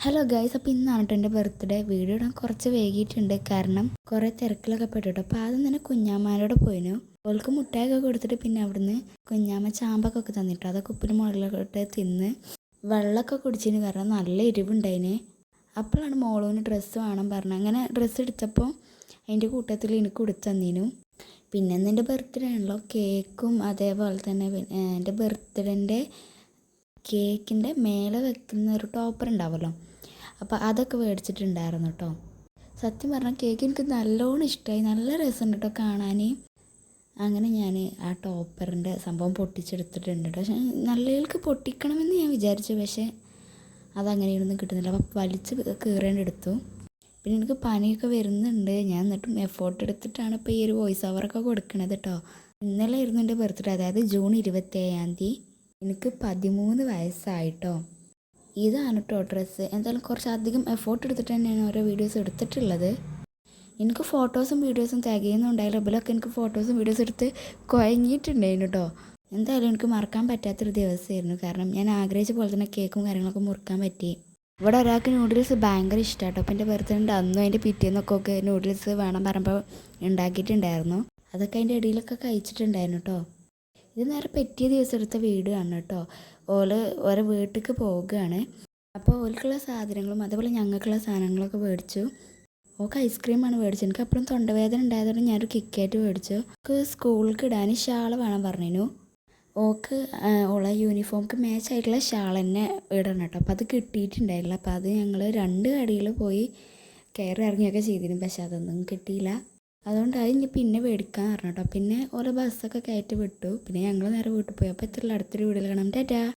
Hello guys, അപ്പോൾ ഇന്നാണ് കേട്ടോ എൻ്റെ ബർത്ത്ഡേ. വീഡിയോ ഇടാൻ കുറച്ച് വൈകിയിട്ടുണ്ട്, കാരണം കുറേ തിരക്കിലൊക്കെ പെട്ടിട്ടോ. അപ്പോൾ ആദ്യം തന്നെ കുഞ്ഞാമ്മേനോട് പോയിനു. അവൾക്ക് മുട്ടായൊക്കെ കൊടുത്തിട്ട് പിന്നെ അവിടുന്ന് കുഞ്ഞാമ്മ ചാമ്പക്കൊക്കെ തന്നിട്ടോ. അതൊക്കെ ഉപ്പിലും മുളകൊക്കെ ഇട്ട് തിന്ന് വെള്ളമൊക്കെ കുടിച്ചിന്, കാരണം നല്ല എരിവുണ്ടായിന്. അപ്പോഴാണ് മോളൂന് ഡ്രസ്സ് വേണം പറഞ്ഞു. അങ്ങനെ ഡ്രസ്സ് എടുത്തപ്പോൾ അതിൻ്റെ കൂട്ടത്തിൽ എനിക്ക് കൊടുത്തു തന്നീനു. പിന്നെ എൻ്റെ ബർത്ത്ഡേ ആണല്ലോ, കേക്കും അതേപോലെ തന്നെ എൻ്റെ ബർത്ത്ഡേൻ്റെ കേക്കിൻ്റെ മേലെ വെക്കുന്ന ഒരു ടോപ്പർ ഉണ്ടാവുമല്ലോ, അപ്പോൾ അതൊക്കെ മേടിച്ചിട്ടുണ്ടായിരുന്നു കേട്ടോ. സത്യം പറഞ്ഞാൽ കേക്ക് എനിക്ക് നല്ലോണം ഇഷ്ടമായി, നല്ല രസമുണ്ട് കേട്ടോ കാണാൻ. അങ്ങനെ ഞാൻ ആ ടോപ്പറിൻ്റെ സംഭവം പൊട്ടിച്ചെടുത്തിട്ടുണ്ട് കേട്ടോ. പക്ഷേ നല്ലതിലേക്ക് പൊട്ടിക്കണമെന്ന് ഞാൻ വിചാരിച്ചു, പക്ഷേ അതങ്ങനെയൊന്നും കിട്ടുന്നില്ല. അപ്പോൾ വലിച്ച് കീറേണ്ടെടുത്തു. പിന്നെ എനിക്ക് പനിയൊക്കെ വരുന്നുണ്ട്. ഞാൻ എന്നിട്ടും എഫോർട്ട് എടുത്തിട്ടാണ് ഇപ്പോൾ ഈ ഒരു വോയിസ് ഓവറൊക്കെ കൊടുക്കണത് കേട്ടോ. ഇന്നലെ ആയിരുന്നു എൻ്റെ ബർത്ത്ഡേ, അതായത് ജൂൺ 27. എനിക്ക് 13 വയസ്സായിട്ടോ. ഇതാണ് കേട്ടോ ഡ്രസ്സ്. എന്തായാലും കുറച്ചധികം എഫോർട്ട് എടുത്തിട്ട് തന്നെയാണ് ഓരോ വീഡിയോസ് എടുത്തിട്ടുള്ളത്. എനിക്ക് ഫോട്ടോസും വീഡിയോസും തികയുന്നുണ്ടായില്ല. ഇതിലൊക്കെ എനിക്ക് ഫോട്ടോസും വീഡിയോസും എടുത്ത് കുഴങ്ങിയിട്ടുണ്ടായിരുന്നു കേട്ടോ. എന്തായാലും എനിക്ക് മറക്കാൻ പറ്റാത്തൊരു ദിവസമായിരുന്നു, കാരണം ഞാൻ ആഗ്രഹിച്ച പോലെ തന്നെ കേക്കും കാര്യങ്ങളൊക്കെ മുറിക്കാൻ പറ്റി. ഇവിടെ ഒരാൾക്ക് നൂഡിൽസ് ഭയങ്കര ഇഷ്ടമാണ് കേട്ടോ. അപ്പോൾ എൻ്റെ ബർത്ത്ഡേ അന്നും അതിൻ്റെ പിറ്റേന്നൊക്കെ നൂഡിൽസ് വേണം പറയുമ്പോൾ ഉണ്ടാക്കിയിട്ടുണ്ടായിരുന്നു. അതൊക്കെ അതിൻ്റെ ഇടയിലൊക്കെ കഴിച്ചിട്ടുണ്ടായിരുന്നു കേട്ടോ. ഇത് നേരെ പറ്റിയ ദിവസം എടുത്ത വീഡിയോ ആണ് കേട്ടോ. ഓരോ വീട്ടിലേക്ക് പോവുകയാണ്. അപ്പോൾ ഓൽക്കുള്ള സാധനങ്ങളും അതേപോലെ ഞങ്ങൾക്കുള്ള സാധനങ്ങളൊക്കെ മേടിച്ചു. ഓൾക്ക് ഐസ്ക്രീമാണ് മേടിച്ചത്. എനിക്ക് അപ്പോഴും തൊണ്ടവേദന ഉണ്ടായതുകൊണ്ട് ഞാനൊരു കിക്കായിട്ട് മേടിച്ചു. ഓൾക്ക് സ്കൂളിലേക്ക് ഇടാൻ ഷാൾ വേണം പറഞ്ഞു. ഓൾക്ക് ഓളെ യൂണിഫോമിക്ക് മാച്ച് ആയിട്ടുള്ള ഷാൾ തന്നെ ഇടണം കേട്ടോ. അപ്പോൾ അത് കിട്ടിയിട്ടുണ്ടായില്ല. അപ്പോൾ അത് ഞങ്ങൾ 2 കടയിൽ പോയി കയറി ഇറങ്ങിയൊക്കെ ചെയ്തിരുന്നു, പക്ഷെ അതൊന്നും കിട്ടിയില്ല. അതുകൊണ്ട് അത് ഇനി പിന്നെ മേടിക്കാൻ പറഞ്ഞു കേട്ടോ. പിന്നെ ഓരോ ബസ്സൊക്കെ കയറ്റി വിട്ടു. പിന്നെ ഞങ്ങൾ നേരെ വീട്ടിൽ പോയി. അപ്പോൾ ഇത്രയുള്ള അടുത്തൊരു വീഡിയോയിൽ കാണാം. ടാറ്റാ.